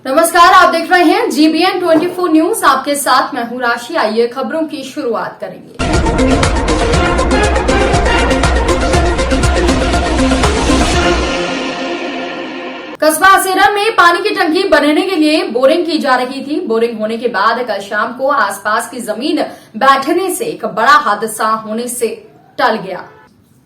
नमस्कार, आप देख रहे हैं GBN 24 न्यूज। आपके साथ मैं हूं राशि। आइए खबरों की शुरुआत करेंगे। कस्बा असेरा में पानी की टंकी बनाने के लिए बोरिंग की जा रही थी। बोरिंग होने के बाद कल शाम को आसपास की जमीन बैठने से एक बड़ा हादसा होने से टल गया।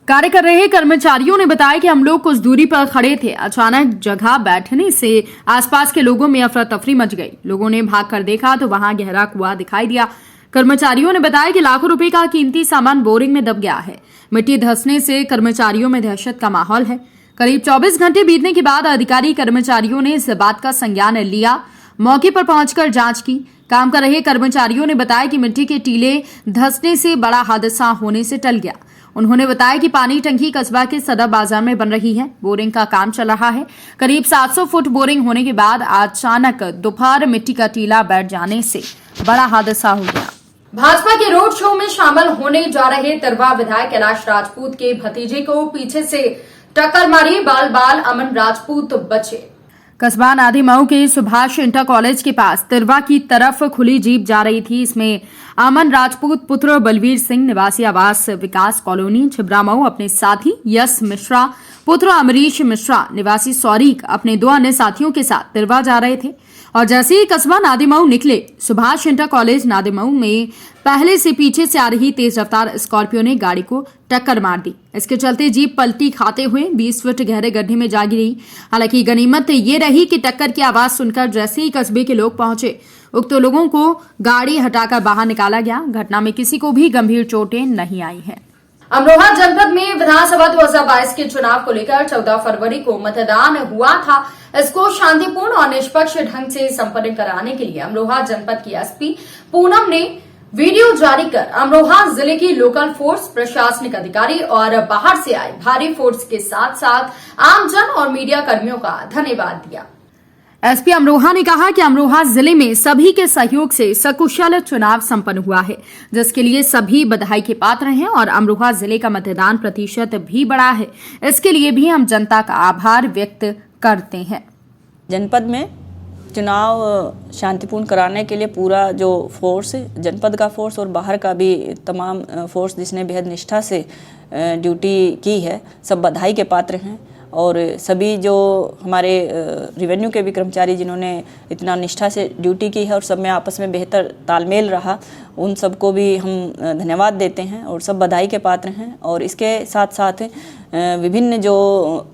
कार्य कर रहे कर्मचारियों ने बताया कि हम लोग कुछ दूरी पर खड़े थे। अचानक जगह बैठने से आसपास के लोगों में अफरा तफरी मच गई। लोगों ने भागकर देखा तो वहां गहरा कुआं दिखाई दिया। कर्मचारियों ने बताया कि लाखों रुपए का कीमती सामान बोरिंग में दब गया है। मिट्टी धंसने से कर्मचारियों में दहशत का माहौल है। करीब 24 घंटे बीतने के बाद अधिकारी कर्मचारियों ने इस बात का संज्ञान लिया। मौके पर पहुंचकर जांच की। काम कर रहे कर्मचारियों ने बताया कि मिट्टी के टीले धंसने से बड़ा हादसा होने से टल गया। उन्होंने बताया कि पानी टंकी कस्बा के सदर बाजार में बन रही है। बोरिंग का काम चल रहा है। करीब 700 फुट बोरिंग होने के बाद अचानक दोपहर मिट्टी का टीला बैठ जाने से बड़ा हादसा हो गया। भाजपा के रोड शो में शामिल होने जा रहे तिरवा विधायक कैलाश राजपूत के भतीजे को पीछे से टक्कर मारी। बाल बाल अमन राजपूत बचे। कस्बा नादी मऊ के सुभाष इंटर कॉलेज के पास तिरवा की तरफ खुली जीप जा रही थी। इसमें अमन राजपूत पुत्र बलवीर सिंह निवासी आवास विकास कॉलोनी छिबरा मऊ अपने साथी यश मिश्रा पुत्र अमरीश मिश्रा निवासी सौरीक अपने 2 अन्य साथियों के साथ तिरवा जा रहे थे। और जैसे ही कस्बा नादी मऊ निकले, सुभाष इंटर कॉलेज नादी मऊ में पहले से पीछे से आ रही तेज रफ्तार स्कॉर्पियो ने गाड़ी को टक्कर मार दी। इसके चलते जीप पलटी खाते हुए 20 फुट गहरे गड्ढे में जा गिरी। हालांकि गनीमत ये रही कि टक्कर की आवाज सुनकर जैसे ही कस्बे के लोग पहुंचे, उक्त लोगों को गाड़ी हटाकर बाहर निकाला गया। घटना में किसी को भी गंभीर चोटें नहीं आई हैं। अमरोहा जनपद में विधानसभा 2022 के चुनाव को लेकर 14 फरवरी को मतदान हुआ था। इसको शांतिपूर्ण और निष्पक्ष ढंग से संपन्न कराने के लिए अमरोहा जनपद की एसपी पूनम ने वीडियो जारी कर अमरोहा जिले की लोकल फोर्स, प्रशासनिक अधिकारी और बाहर से आए भारी फोर्स के साथ साथ आमजन और मीडिया कर्मियों का धन्यवाद दिया। एसपी अमरोहा ने कहा कि अमरोहा जिले में सभी के सहयोग से सकुशल चुनाव संपन्न हुआ है, जिसके लिए सभी बधाई के पात्र हैं और अमरोहा जिले का मतदान प्रतिशत भी बढ़ा है। इसके लिए भी हम जनता का आभार व्यक्त करते हैं। जनपद में चुनाव शांतिपूर्ण कराने के लिए पूरा जो फोर्स, जनपद का फोर्स और बाहर का भी तमाम फोर्स जिसने बेहद निष्ठा से ड्यूटी की है, सब बधाई के पात्र हैं। और सभी जो हमारे रेवेन्यू के भी कर्मचारी जिन्होंने इतना निष्ठा से ड्यूटी की है और सब में आपस में बेहतर तालमेल रहा, उन सबको भी हम धन्यवाद देते हैं और सब बधाई के पात्र हैं। और इसके साथ साथ विभिन्न जो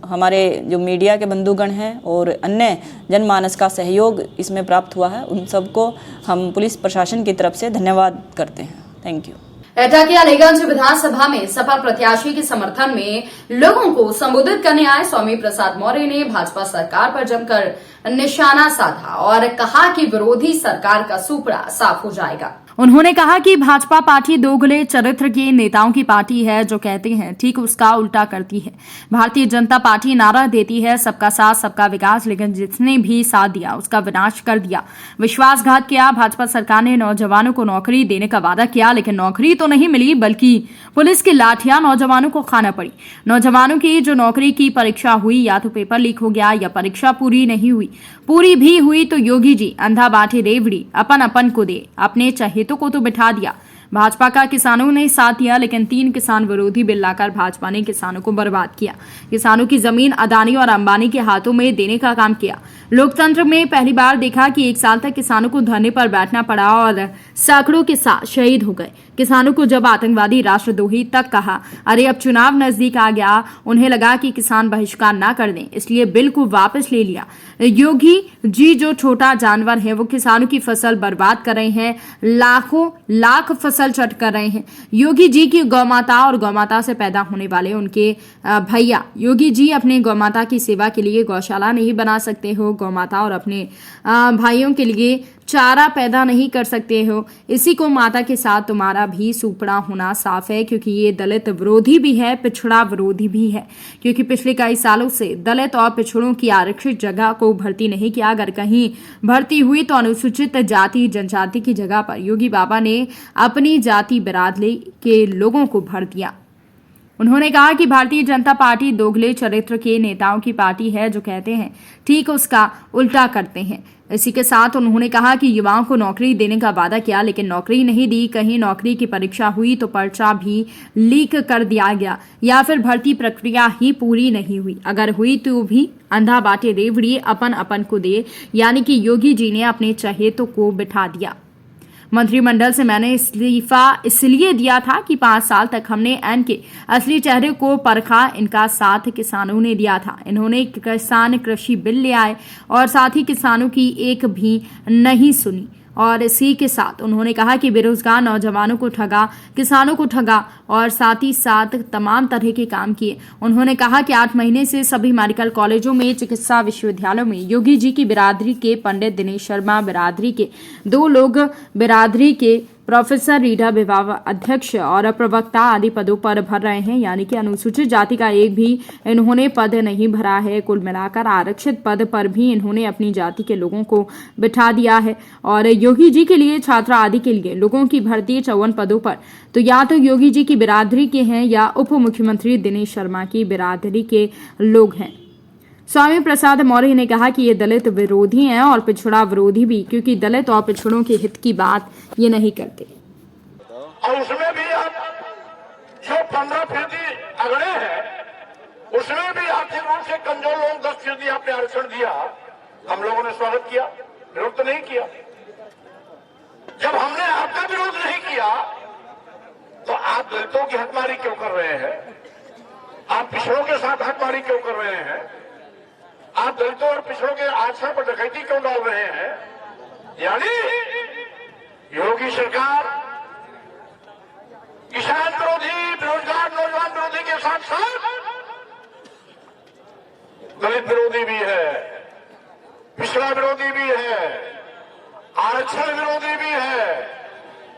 हमारे जो मीडिया के बंधुगण हैं और अन्य जनमानस का सहयोग इसमें प्राप्त हुआ है, उन सबको हम पुलिस प्रशासन की तरफ से धन्यवाद करते हैं। Thank you. एटा के अलीगंज विधानसभा में सपा प्रत्याशी के समर्थन में लोगों को संबोधित करने आए स्वामी प्रसाद मौर्य ने भाजपा सरकार पर जमकर निशाना साधा और कहा कि विरोधी सरकार का सुपड़ा साफ हो जाएगा। उन्होंने कहा कि भाजपा पार्टी दोगले चरित्र के नेताओं की पार्टी है, जो कहते हैं ठीक उसका उल्टा करती है। भारतीय जनता पार्टी नारा देती है सबका साथ सबका विकास, लेकिन जिसने भी साथ दिया उसका विनाश कर दिया, विश्वासघात किया। भाजपा सरकार ने नौजवानों को नौकरी देने का वादा किया, लेकिन नौकरी तो नहीं मिली बल्कि पुलिस की लाठियां नौजवानों को खाना पड़ी। नौजवानों की जो नौकरी की परीक्षा हुई, या तो पेपर लीक हो गया या परीक्षा पूरी नहीं हुई। पूरी भी हुई तो योगी जी अंधा बांटे रेवड़ी, अपन अपन को दे, अपने चहेतों को तो बिठा दिया। भाजपा का किसानों ने साथ दिया, लेकिन 3 किसान विरोधी बिल लाकर भाजपा ने किसानों को बर्बाद किया। किसानों की जमीन अदानी और अंबानी के हाथों में देने का काम किया। लोकतंत्र में पहली बार देखा कि 1 साल तक किसानों को धरने पर बैठना पड़ा और सैकड़ों किसान शहीद हो गए। किसानों को जब आतंकवादी राष्ट्रद्रोही तक कहा, अरे अब चुनाव नजदीक आ गया, उन्हें लगा कि किसान बहिष्कार ना कर दें, इसलिए बिल को वापस ले लिया। योगी जी जो छोटा जानवर है वो किसानों की फसल बर्बाद कर रहे हैं, लाखों लाख फसल चट कर रहे हैं। योगी जी की गौमाता और गौमाता से पैदा होने वाले उनके भैया, योगी जी अपने गौमाता की सेवा के लिए गौशाला नहीं बना सकते हो, गौमाता और अपने भाइयों के लिए चारा पैदा नहीं कर सकते हो। इसी को माता के साथ तुम्हारा भी सुपड़ा होना साफ है, क्योंकि ये दलित विरोधी भी है, पिछड़ा विरोधी भी है। क्योंकि पिछले कई सालों से दलित और पिछड़ों की आरक्षित जगह को भर्ती नहीं किया। अगर कहीं भर्ती हुई तो अनुसूचित जाति जनजाति की जगह पर योगी बाबा ने अपनी जाति बिरादरी के लोगों को भर दिया। उन्होंने कहा कि भारतीय जनता पार्टी दोगले चरित्र के नेताओं की पार्टी है, जो कहते हैं ठीक उसका उल्टा करते हैं। इसी के साथ उन्होंने कहा कि युवाओं को नौकरी देने का वादा किया, लेकिन नौकरी नहीं दी। कहीं नौकरी की परीक्षा हुई तो पर्चा भी लीक कर दिया गया, या फिर भर्ती प्रक्रिया ही पूरी नहीं हुई। अगर हुई तो भी अंधा बाटे रेवड़ी अपन अपन को दे, यानी कि योगी जी ने अपने चहेतों को बिठा दिया। मंत्रिमंडल से मैंने इस्तीफा इसलिए दिया था कि 5 साल तक हमने एन के असली चेहरे को परखा। इनका साथ किसानों ने दिया था। इन्होंने किसान कृषि बिल ले आए और साथ ही किसानों की एक भी नहीं सुनी। और इसी के साथ उन्होंने कहा कि बेरोजगार नौजवानों को ठगा, किसानों को ठगा और साथ ही साथ तमाम तरह के काम किए। उन्होंने कहा कि 8 महीने से सभी मेडिकल कॉलेजों में, चिकित्सा विश्वविद्यालयों में योगी जी की बिरादरी के पंडित दिनेश शर्मा, बिरादरी के 2 लोग, बिरादरी के प्रोफेसर रीडा विभाग अध्यक्ष और प्रवक्ता आदि पदों पर भर रहे हैं, यानी कि अनुसूचित जाति का एक भी इन्होंने पद नहीं भरा है। कुल मिलाकर आरक्षित पद पर भी इन्होंने अपनी जाति के लोगों को बिठा दिया है। और योगी जी के लिए, छात्रा आदि के लिए लोगों की भर्ती 54 पदों पर तो या तो योगी जी की बिरादरी के हैं या उप मुख्यमंत्री दिनेश शर्मा की बिरादरी के लोग हैं। स्वामी प्रसाद मौर्य ने कहा कि ये दलित विरोधी हैं और पिछड़ा विरोधी भी, क्योंकि दलित और पिछड़ों के हित की बात ये नहीं करते। और उसमें भी आप जो 15% अगड़े हैं, उसमें भी आर्थिक रूप से कमजोर लोग 10% आपने आरक्षण दिया। हम लोगों ने स्वागत किया, विरोध तो नहीं किया। जब हमने आपका विरोध नहीं किया तो आप दलितों की हकमारी क्यों कर रहे हैं? आप पिछड़ों के साथ हकमारी क्यों कर रहे हैं? आप दलितों और पिछड़ों के आश्रय पर डकैती क्यों डाल रहे हैं? यानी योगी सरकार किसान विरोधी, बेरोजगार नौजवान विरोधी के साथ साथ दलित विरोधी भी है, पिछड़ा विरोधी भी है, आरक्षण विरोधी भी है,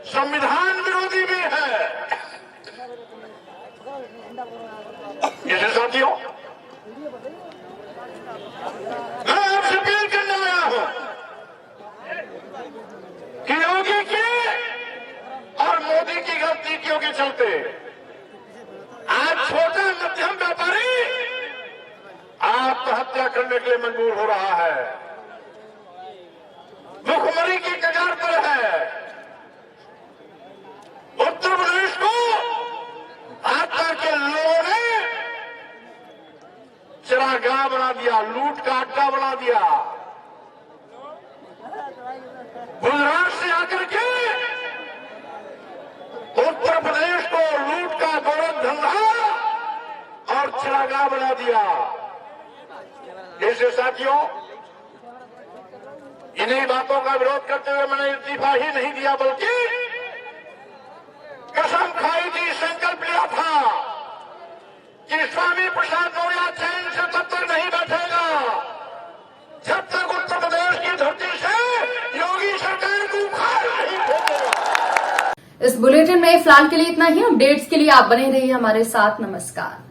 संविधान विरोधी भी है। इसे साथियों, मैं आपसे अपील करने आया हूं कि योगी की और मोदी की गलत नीतियों के चलते आज छोटा मध्यम व्यापारी आत्महत्या करने के लिए मजबूर हो रहा है, भुखमरी की कगार पर है। उत्तर प्रदेश को भाजपा के लोगों ने चरागाह बना दिया, लूट का अड्डा बना दिया। गुजरात से आकर के उत्तर प्रदेश को लूट का गोरख धंधा और चरागाह बना दिया। ऐसे साथियों, इन्हीं बातों का विरोध करते हुए मैंने इस्तीफा ही नहीं दिया, बल्कि कसम खाई थी, संकल्प लिया था कि स्वामी प्रसाद मौर्य चैन से तब तक नहीं बैठेगा जब तक उत्तर प्रदेश की धरती से योगी सरकार को उखाड़ नहीं फेंकेगा। इस बुलेटिन में फिलहाल के लिए इतना ही। अपडेट्स के लिए आप बने रहिए हमारे साथ। नमस्कार।